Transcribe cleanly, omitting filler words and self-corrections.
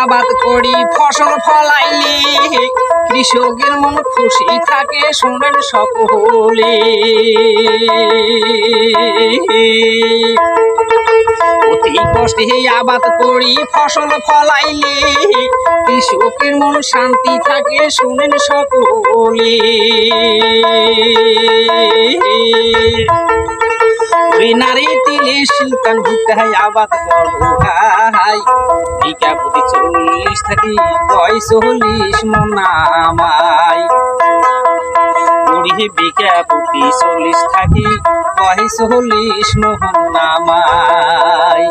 আবাদ করি ফসল ফলাইলে কৃষকের মন খুশি থাকে শোনেন সকলে। অতি কষ্টে আবাদ করি ফসল ফলাইলে কৃষকের মন শান্তি থাকে শোনেন সকলে। নারী তিলে সুলতান ভুক্তাই আবাদ করো ভাই বিঘা প্রতি 40 থাকি 40 মন নামাই। বিঘা প্রতি 40 থাকি 40 মন নামাই।